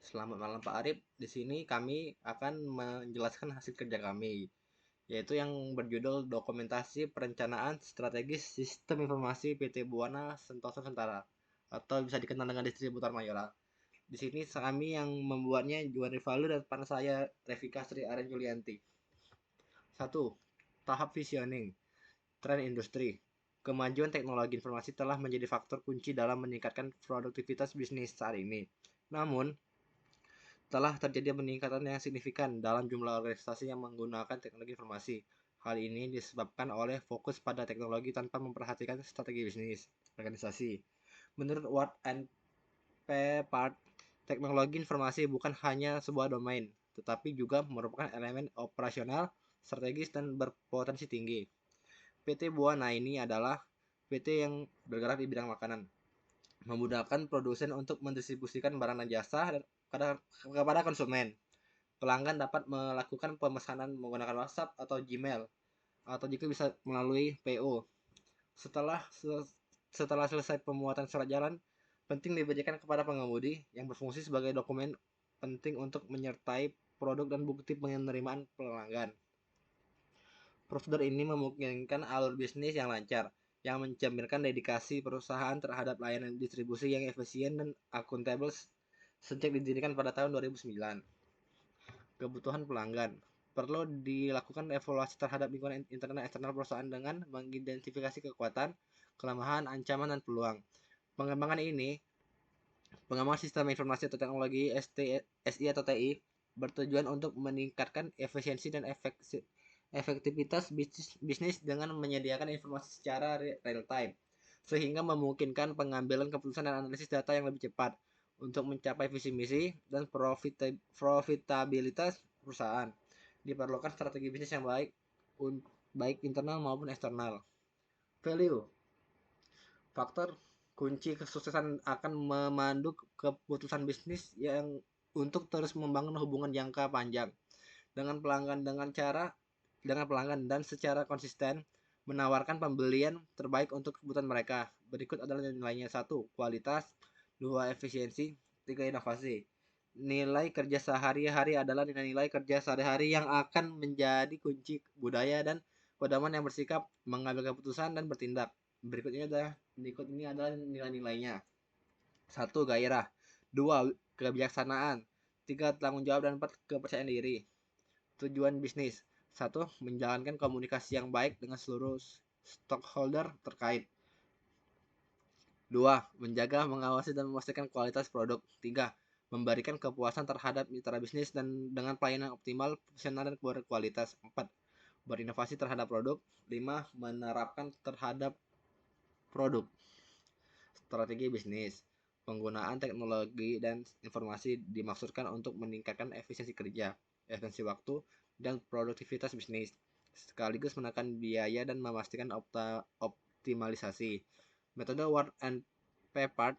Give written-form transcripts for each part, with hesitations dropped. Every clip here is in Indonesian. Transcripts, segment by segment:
Selamat malam Pak Arif. Di sini kami akan menjelaskan hasil kerja kami, yaitu yang berjudul Dokumentasi Perencanaan Strategis Sistem Informasi PT Buana Sentosa Nusantara atau bisa dikenal dengan distributor Mayora. Di sini kami yang membuatnya Juan Rivalu dan depan saya Revika Sri Aren Julianti. 1. Tahap visioning. Tren industri. Kemajuan teknologi informasi telah menjadi faktor kunci dalam meningkatkan produktivitas bisnis saat ini. Namun, telah terjadi peningkatan yang signifikan dalam jumlah organisasi yang menggunakan teknologi informasi. Hal ini disebabkan oleh fokus pada teknologi tanpa memperhatikan strategi bisnis organisasi. Menurut Ward and Peppard, teknologi informasi bukan hanya sebuah domain, tetapi juga merupakan elemen operasional, strategis, dan berpotensi tinggi. PT Buana ini adalah PT yang bergerak di bidang makanan, memudahkan produsen untuk mendistribusikan barang dan jasa kepada konsumen. Pelanggan dapat melakukan pemesanan menggunakan WhatsApp atau Gmail, atau jika bisa melalui PO. Setelah selesai pemuatan surat jalan, penting dibagikan kepada pengemudi yang berfungsi sebagai dokumen penting untuk menyertai produk dan bukti penerimaan pelanggan. Prosedur ini memungkinkan alur bisnis yang lancar, yang mencerminkan dedikasi perusahaan terhadap layanan distribusi yang efisien dan akuntabel sejak didirikan pada tahun 2009. Kebutuhan pelanggan. Perlu dilakukan evaluasi terhadap lingkungan internal dan eksternal perusahaan dengan mengidentifikasi kekuatan, kelemahan, ancaman, dan peluang. Pengembangan sistem informasi atau teknologi SI atau TI bertujuan untuk meningkatkan efisiensi dan efektivitas bisnis dengan menyediakan informasi secara real time, sehingga memungkinkan pengambilan keputusan dan analisis data yang lebih cepat untuk mencapai visi misi dan profitabilitas perusahaan. Diperlukan strategi bisnis yang baik internal maupun eksternal. Value. Faktor kunci kesuksesan akan memandu keputusan bisnis yang untuk terus membangun hubungan jangka panjang dengan pelanggan dan secara konsisten menawarkan pembelian terbaik untuk kebutuhan mereka. Berikut adalah nilainya. 1. Kualitas. 2. Efisiensi. 3. Inovasi. Nilai kerja sehari-hari adalah nilai kerja sehari-hari yang akan menjadi kunci budaya dan pedoman yang bersikap, mengambil keputusan, dan bertindak. Berikut ini adalah nilai-nilainya. 1. Gairah. 2. Kebijaksanaan. 3. Tanggung jawab, dan 4. Kepercayaan diri. Tujuan bisnis. 1. Menjalankan komunikasi yang baik dengan seluruh stakeholder terkait. 2. Menjaga, mengawasi, dan memastikan kualitas produk. 3. Memberikan kepuasan terhadap mitra bisnis dan dengan pelayanan optimal, profesional, dan berkualitas. 4. Berinovasi terhadap produk. 5. Menerapkan terhadap produk. Strategi bisnis. Penggunaan teknologi dan informasi dimaksudkan untuk meningkatkan efisiensi kerja, efisiensi waktu, dan produktivitas bisnis, sekaligus menekan biaya dan memastikan optimalisasi. Metode Ward and Peppard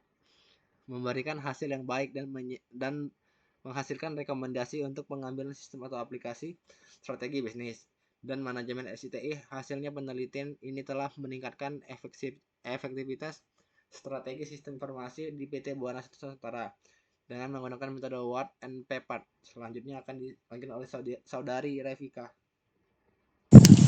memberikan hasil yang baik dan menghasilkan rekomendasi untuk pengambilan sistem atau aplikasi strategi bisnis dan manajemen SITI. Hasilnya penelitian ini telah meningkatkan efektivitas strategi sistem informasi di PT Buana Nusantara dengan menggunakan metode Ward and Peppard. Selanjutnya akan dilanjutkan oleh saudari Revika.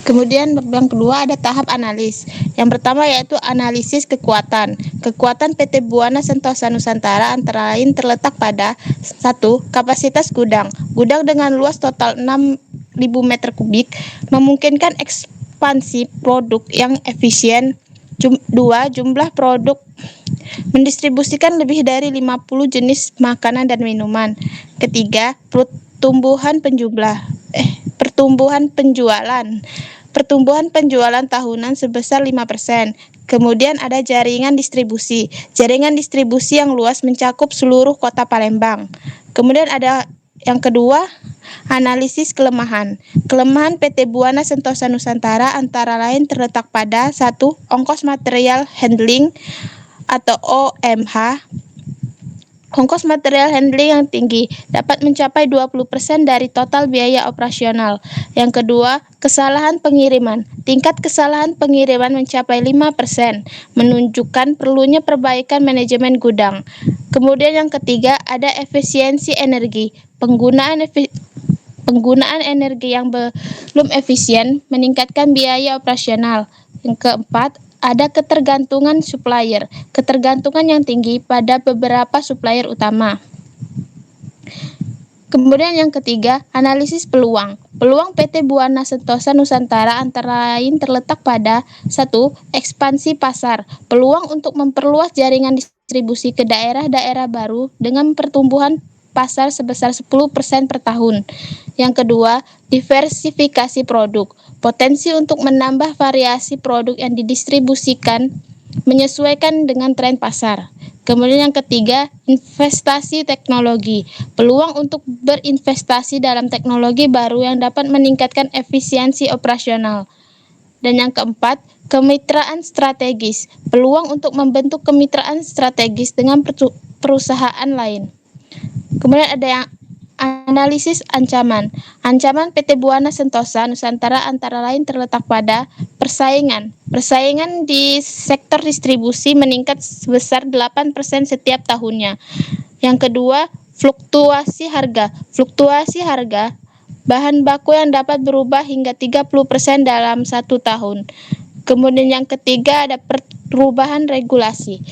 Kemudian yang kedua ada tahap analis. Yang pertama yaitu analisis kekuatan. Kekuatan PT Buana Sentosa Nusantara antara lain terletak pada 1. Kapasitas gudang. Gudang dengan luas total 6.000 meter kubik memungkinkan ekspansi produk yang efisien. 2. Jumlah produk mendistribusikan lebih dari 50 jenis makanan dan minuman. Ketiga, pertumbuhan penjualan. Pertumbuhan penjualan tahunan sebesar 5%. Kemudian ada jaringan distribusi. Jaringan distribusi yang luas mencakup seluruh kota Palembang. Kemudian ada yang kedua, analisis kelemahan. Kelemahan PT Buana Sentosa Nusantara antara lain terletak pada 1. Ongkos material handling atau OMH. Ongkos material handling yang tinggi dapat mencapai 20% dari total biaya operasional. Yang kedua, kesalahan pengiriman. Tingkat kesalahan pengiriman mencapai 5%, menunjukkan perlunya perbaikan manajemen gudang. Kemudian yang ketiga ada efisiensi energi. Penggunaan energi yang belum efisien meningkatkan biaya operasional. Yang keempat, ada ketergantungan supplier. Ketergantungan yang tinggi pada beberapa supplier utama. Kemudian yang ketiga, analisis peluang. Peluang PT Buana Sentosa Nusantara antara lain terletak pada 1. Ekspansi pasar. Peluang untuk memperluas jaringan distribusi ke daerah-daerah baru dengan pertumbuhan pasar sebesar 10% per tahun. Yang kedua, diversifikasi produk. Potensi untuk menambah variasi produk yang didistribusikan menyesuaikan dengan tren pasar. Kemudian yang ketiga, investasi teknologi. Peluang untuk berinvestasi dalam teknologi baru yang dapat meningkatkan efisiensi operasional. Dan yang keempat, kemitraan strategis. Peluang untuk membentuk kemitraan strategis dengan perusahaan lain. Kemudian ada yang analisis ancaman. Ancaman PT Buana Sentosa Nusantara antara lain terletak pada persaingan. Persaingan di sektor distribusi meningkat sebesar 8% setiap tahunnya. Yang kedua, fluktuasi harga. Fluktuasi harga bahan baku yang dapat berubah hingga 30% dalam 1 tahun. Kemudian yang ketiga ada perubahan regulasi.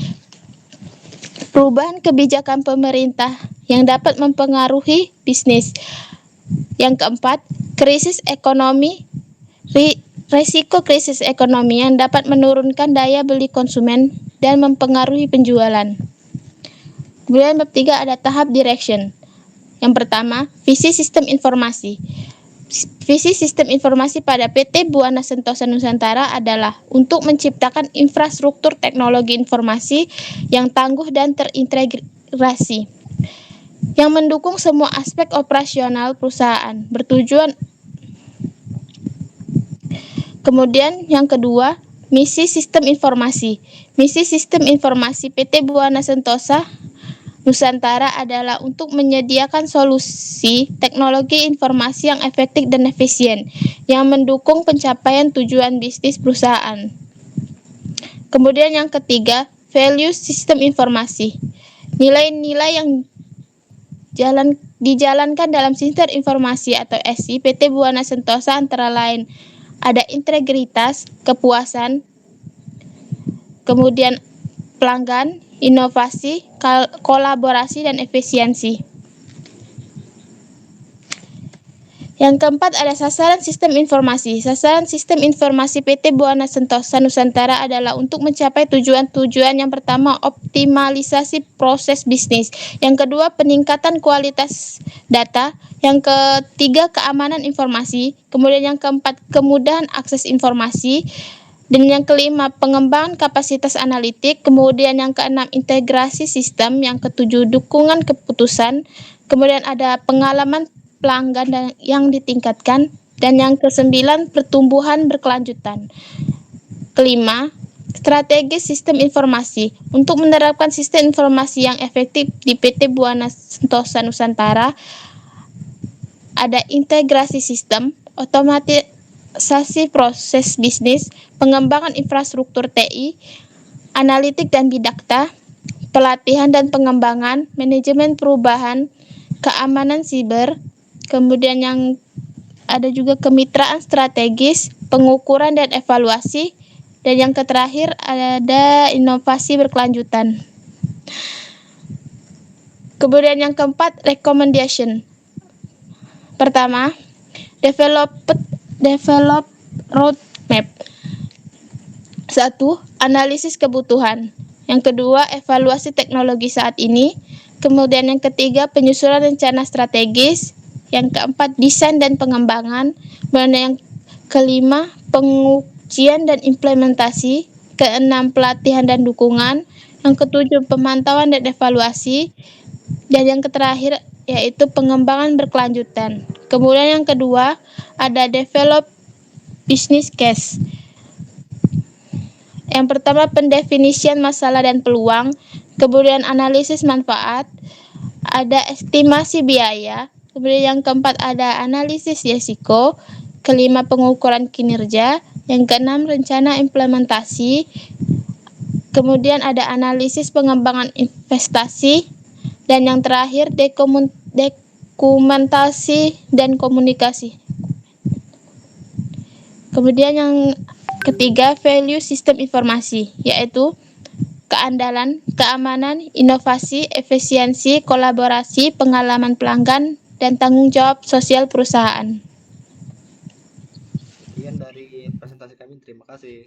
Perubahan kebijakan pemerintah yang dapat mempengaruhi bisnis. Yang keempat, krisis ekonomi. Risiko krisis ekonomi yang dapat menurunkan daya beli konsumen dan mempengaruhi penjualan. Kemudian bab 3 ada tahap direction. Yang pertama, visi sistem informasi. Visi sistem informasi pada PT Buana Sentosa Nusantara adalah untuk menciptakan infrastruktur teknologi informasi yang tangguh dan terintegrasi, yang mendukung semua aspek operasional perusahaan, bertujuan. Kemudian yang kedua, misi sistem informasi. Misi sistem informasi PT Buana Sentosa Nusantara adalah untuk menyediakan solusi teknologi informasi yang efektif dan efisien, yang mendukung pencapaian tujuan bisnis perusahaan. Kemudian yang ketiga, value sistem informasi. Nilai-nilai yang dijalankan dalam sistem informasi atau SI PT Buana Sentosa antara lain ada integritas, kepuasan, kemudian pelanggan, inovasi, kolaborasi, dan efisiensi. Yang keempat ada sasaran sistem informasi. Sasaran sistem informasi PT Buana Sentosa Nusantara adalah untuk mencapai tujuan-tujuan yang pertama, optimalisasi proses bisnis. Yang kedua, peningkatan kualitas data. Yang ketiga, keamanan informasi. Kemudian yang keempat, kemudahan akses informasi. Dan yang kelima, pengembangan kapasitas analitik. Kemudian yang keenam, integrasi sistem. Yang ketujuh, dukungan keputusan. Kemudian ada pengalaman pelanggan yang ditingkatkan. Dan yang kesembilan, pertumbuhan berkelanjutan. Kelima, strategi sistem informasi. Untuk menerapkan sistem informasi yang efektif di PT Buana Sentosa Nusantara, ada integrasi sistem, otomatisasi proses bisnis, pengembangan infrastruktur TI, analitik dan big data, pelatihan dan pengembangan, manajemen perubahan, keamanan siber, kemudian yang ada juga kemitraan strategis, pengukuran dan evaluasi, dan yang terakhir ada inovasi berkelanjutan. Kemudian yang keempat, recommendation. Pertama, develop roadmap. 1. Analisis kebutuhan. Yang kedua, evaluasi teknologi saat ini. Kemudian yang ketiga, penyusunan rencana strategis. Yang keempat, desain dan pengembangan. Kemudian yang kelima, pengujian dan implementasi. Keenam, pelatihan dan dukungan. Yang ketujuh, pemantauan dan evaluasi. Dan yang terakhir yaitu pengembangan berkelanjutan. Kemudian yang kedua, ada develop business case. Yang pertama, pendefinisian masalah dan peluang, kemudian analisis manfaat, ada estimasi biaya, kemudian yang keempat ada analisis risiko, kelima pengukuran kinerja, yang keenam rencana implementasi, Kemudian ada analisis pengembangan investasi. Dan yang terakhir, dokumentasi dan komunikasi. Kemudian yang ketiga, value sistem informasi, yaitu keandalan, keamanan, inovasi, efisiensi, kolaborasi, pengalaman pelanggan, dan tanggung jawab sosial perusahaan. Sekian dari presentasi kami. Terima kasih.